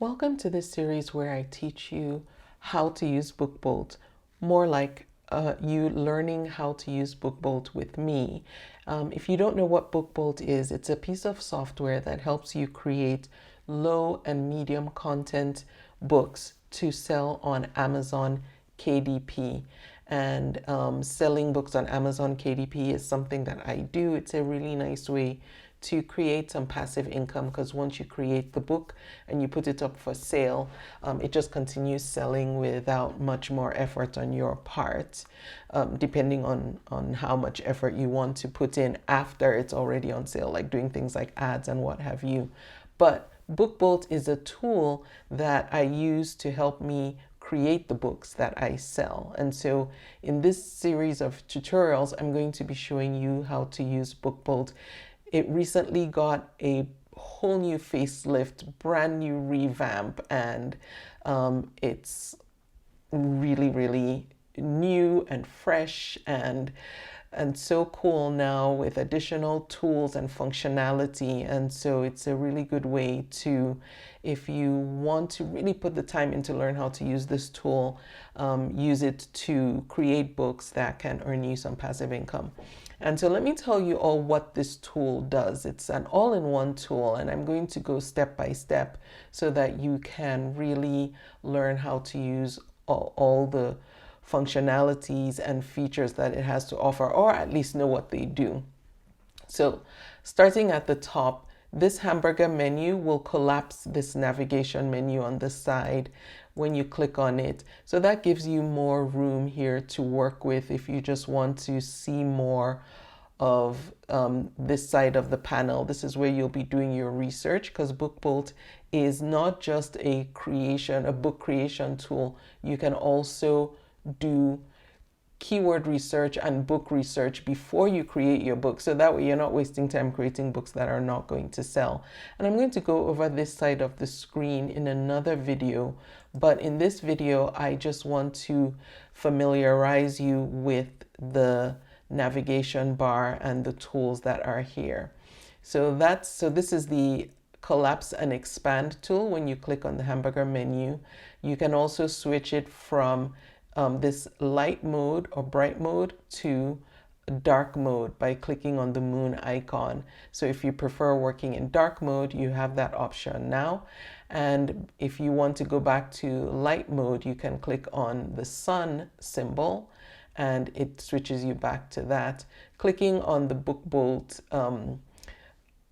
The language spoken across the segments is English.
Welcome to this series where I teach you how to use BookBolt, more like you learning how to use BookBolt with me. If you don't know what BookBolt is, it's a piece of software that helps you create low and medium content books to sell on Amazon KDP. And selling books on Amazon KDP is something that I do. It's a really nice way to create some passive income, because once you create the book and you put it up for sale, it just continues selling without much more effort on your part, depending on how much effort you want to put in after it's already on sale, like doing things like ads and what have you. But BookBolt is a tool that I use to help me create the books that I sell. And so in this series of tutorials, I'm going to be showing you how to use BookBolt. It recently got a whole new facelift, brand new revamp, and it's really, really new and fresh and so cool now with additional tools and functionality. And so it's a really good way to, if you want to really put the time in to learn how to use this tool, use it to create books that can earn you some passive income. And so let me tell you all what this tool does. It's an all-in-one tool, and I'm going to go step by step so that you can really learn how to use all the functionalities and features that it has to offer, or at least know what they do. So starting at the top, this hamburger menu will collapse this navigation menu on the side when you click on it. So that gives you more room here to work with if you just want to see more of this side of the panel. This is where you'll be doing your research, because BookBolt is not just a book creation tool. You can also do keyword research and book research before you create your book, so that way you're not wasting time creating books that are not going to sell. And I'm going to go over this side of the screen in another video, but in this video I just want to familiarize you with the navigation bar and the tools that are here. So this is the collapse and expand tool. When you click on the hamburger menu, you can also switch it from this light mode or bright mode to dark mode by clicking on the moon icon. So if you prefer working in dark mode, you have that option now. And if you want to go back to light mode, you can click on the sun symbol and it switches you back to that. Clicking on the BookBolt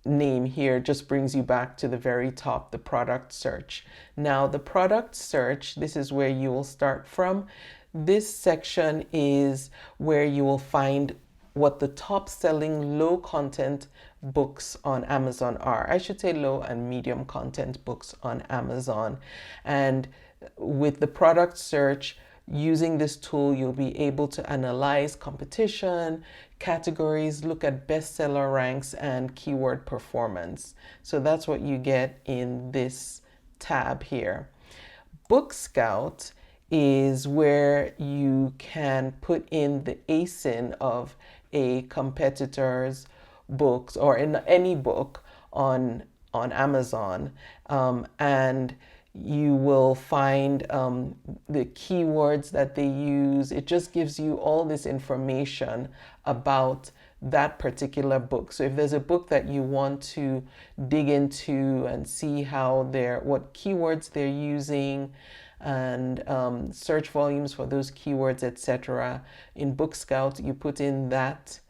name here just brings you back to the very top, the product search. Now the product search, this is where you will start from. This section is where you will find what the top selling low content books on Amazon are. I should say low and medium content books on Amazon. And with the product search, using this tool, you'll be able to analyze competition, categories, look at bestseller ranks, and keyword performance. So that's what you get in this tab here. Book Scout is where you can put in the ASIN of a competitor's books or in any book on Amazon, and you will find the keywords that they use. It just gives you all this information about that particular book. So if there's a book that you want to dig into and see what keywords they're using and search volumes for those keywords, etc. In Book Scout, you put in that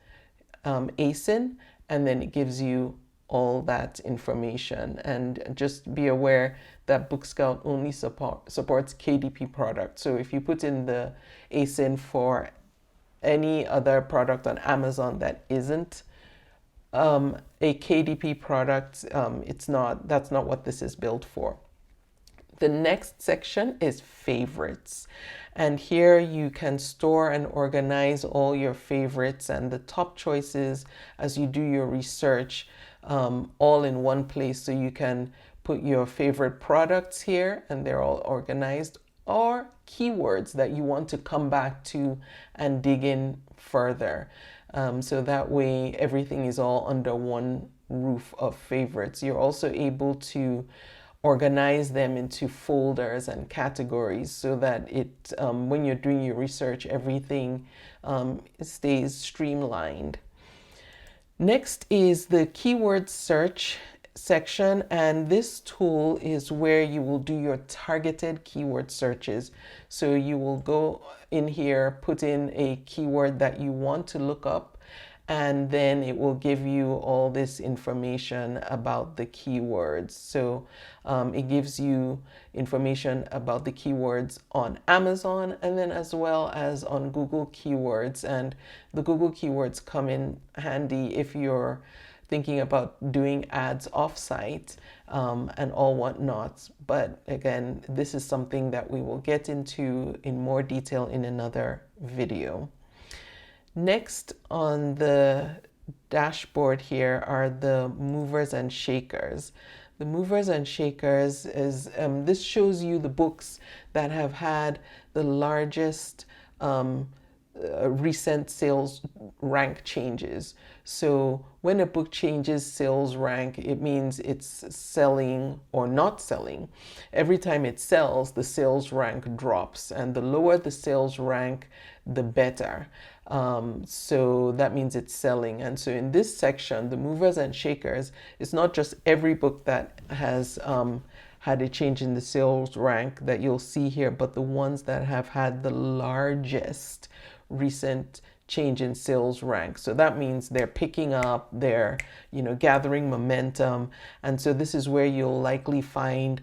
ASIN, and then it gives you all that information. And just be aware that Book Scout only supports KDP products. So if you put in the ASIN for any other product on Amazon that isn't a KDP product, that's not what this is built for. The next section is favorites. And here you can store and organize all your favorites and the top choices as you do your research, all in one place. So you can put your favorite products here and they're all organized, or keywords that you want to come back to and dig in further. So that way everything is all under one roof of favorites. You're also able to organize them into folders and categories so that when you're doing your research, everything stays streamlined. Next is the keyword search section, and this tool is where you will do your targeted keyword searches. So you will go in here, put in a keyword that you want to look up, and then it will give you all this information about the keywords. So it gives you information about the keywords on Amazon and then as well as on Google Keywords. And the Google Keywords come in handy if you're thinking about doing ads offsite and all whatnot. But again, this is something that we will get into in more detail in another video. Next on the dashboard here are the movers and shakers. The movers and shakers is this shows you the books that have had the largest recent sales rank changes. So when a book changes sales rank, it means it's selling or not selling. Every time it sells, the sales rank drops, and the lower the sales rank, the better. So that means it's selling. And so in this section, the movers and shakers, it's not just every book that has had a change in the sales rank that you'll see here, but the ones that have had the largest recent change in sales rank. So that means they're picking up, they're gathering momentum. And so this is where you'll likely find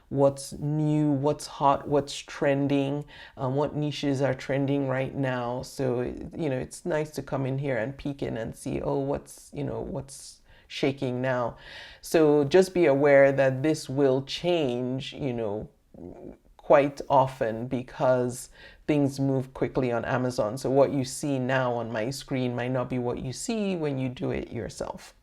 what's new, what's hot, what's trending, what niches are trending right now. So it's nice to come in here and peek in and see, oh, what's shaking now. So just be aware that this will change quite often because things move quickly on Amazon. So what you see now on my screen might not be what you see when you do it yourself.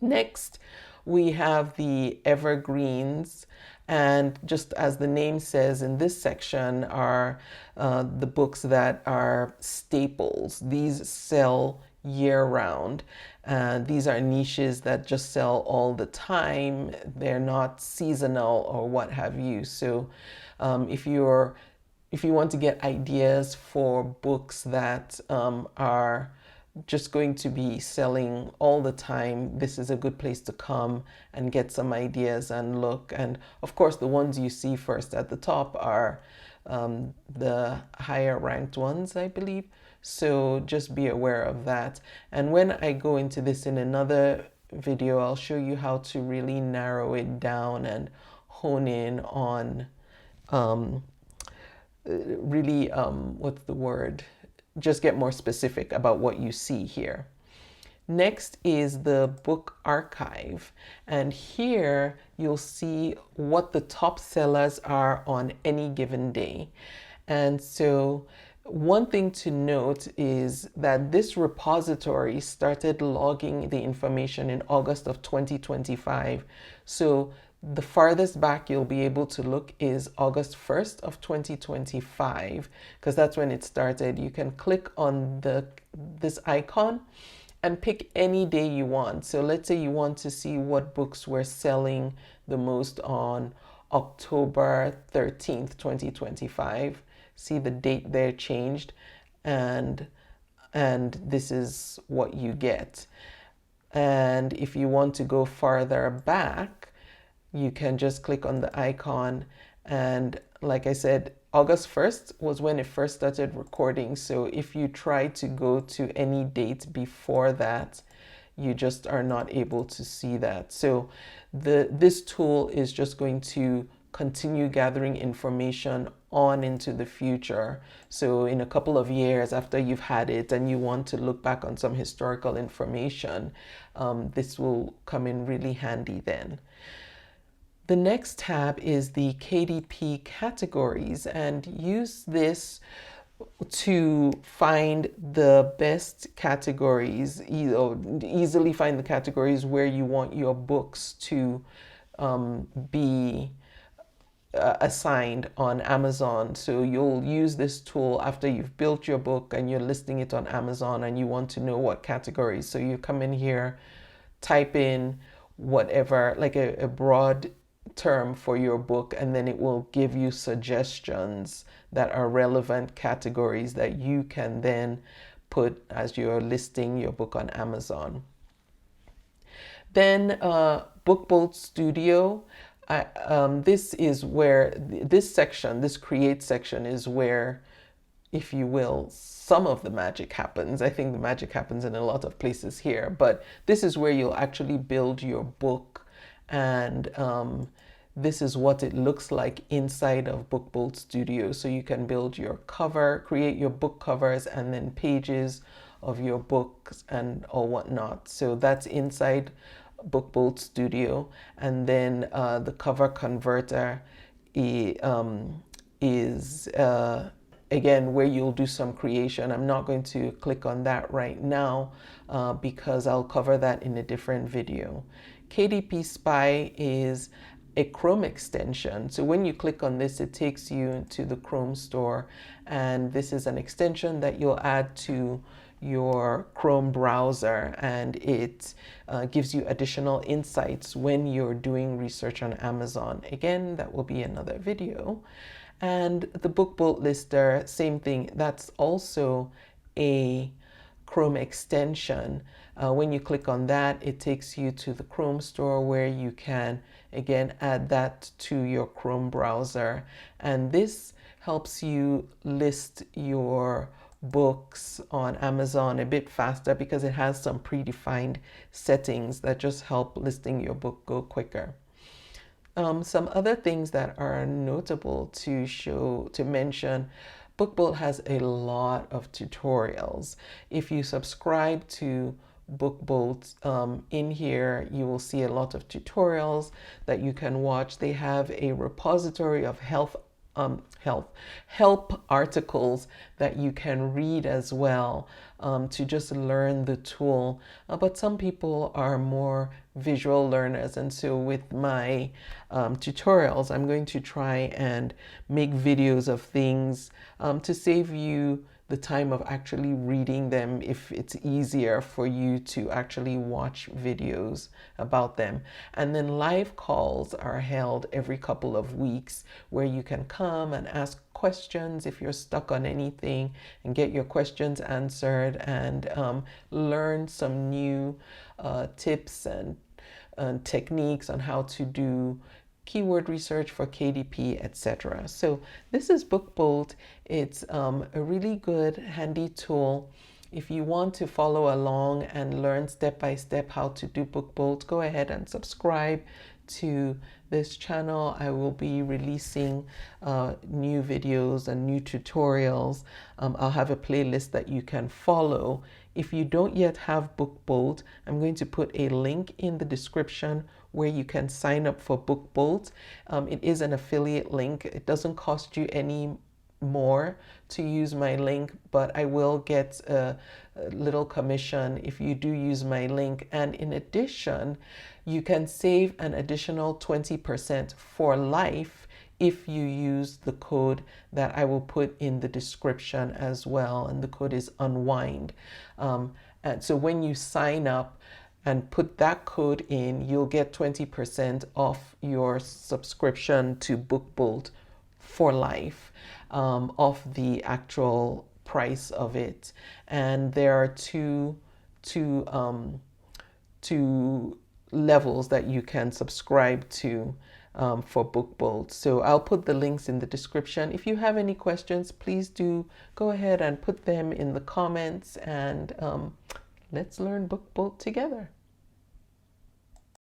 Next, we have the evergreens. And just as the name says, in this section are the books that are staples. These sell year-round. These are niches that just sell all the time. They're not seasonal or what have you. So if you want to get ideas for books that are just going to be selling all the time, this is a good place to come and get some ideas and look. And of course, the ones you see first at the top are the higher ranked ones, I believe. So just be aware of that. And when I go into this in another video, I'll show you how to really narrow it down and hone in on what's the word? Just get more specific about what you see here. Next is the book archive. And here you'll see what the top sellers are on any given day. And so one thing to note is that this repository started logging the information in August of 2025. So the farthest back you'll be able to look is August 1st of 2025, because that's when it started. You can click on this icon and pick any day you want. So let's say you want to see what books were selling the most on October 13th, 2025. See the date there changed, and this is what you get. And if you want to go farther back, you can just click on the icon. And like I said, August 1st was when it first started recording. So if you try to go to any date before that, you just are not able to see that. So this tool is just going to continue gathering information on into the future. So in a couple of years after you've had it and you want to look back on some historical information, this will come in really handy then. The next tab is the KDP categories, and use this to find the best categories, easily find the categories where you want your books to be assigned on Amazon. So you'll use this tool after you've built your book and you're listing it on Amazon and you want to know what categories. So you come in here, type in whatever, like a broad term for your book, and then it will give you suggestions that are relevant categories that you can then put as you're listing your book on Amazon. Then BookBolt Studio. This is where this section, this create section, is where, if you will, some of the magic happens. I think the magic happens in a lot of places here, but this is where you'll actually build your book, and this is what it looks like inside of BookBolt Studio. So you can build your cover, create your book covers, and then pages of your books and or whatnot. So that's inside BookBolt Studio, and then the cover converter is again where you'll do some creation. I'm not going to click on that right now because I'll cover that in a different video. KDP Spy is a Chrome extension. So when you click on this, it takes you to the Chrome store, and this is an extension that you'll add to your Chrome browser, and it gives you additional insights when you're doing research on Amazon. Again, that will be another video. And the BookBolt Lister, same thing. That's also a Chrome extension. When you click on that, it takes you to the Chrome store where you can again add that to your Chrome browser, and this helps you list your books on Amazon a bit faster because it has some predefined settings that just help listing your book go quicker. Some other things that are notable to mention: BookBolt has a lot of tutorials. If you subscribe to BookBolt, in here you will see a lot of tutorials that you can watch. They have a repository of help articles that you can read as well, to just learn the tool. But some people are more visual learners, and so with my tutorials, I'm going to try and make videos of things to save you the time of actually reading them if it's easier for you to actually watch videos about them. And then live calls are held every couple of weeks where you can come and ask questions if you're stuck on anything and get your questions answered, and learn some new tips and techniques on how to do keyword research for KDP, etc. So this is BookBolt. It's a really good, handy tool. If you want to follow along and learn step by step how to do BookBolt, go ahead and subscribe to this channel. I will be releasing new videos and new tutorials. I'll have a playlist that you can follow. If you don't yet have BookBolt, I'm going to put a link in the description where you can sign up for BookBolt. It is an affiliate link. It doesn't cost you any more to use my link, but I will get a little commission if you do use my link. And in addition, you can save an additional 20% for life if you use the code that I will put in the description as well, and the code is unwind. And so when you sign up and put that code in, you'll get 20% off your subscription to BookBolt for life, off the actual price of it. And there are two levels that you can subscribe to for BookBolt. So I'll put the links in the description. If you have any questions, please do go ahead and put them in the comments, and let's learn BookBolt together.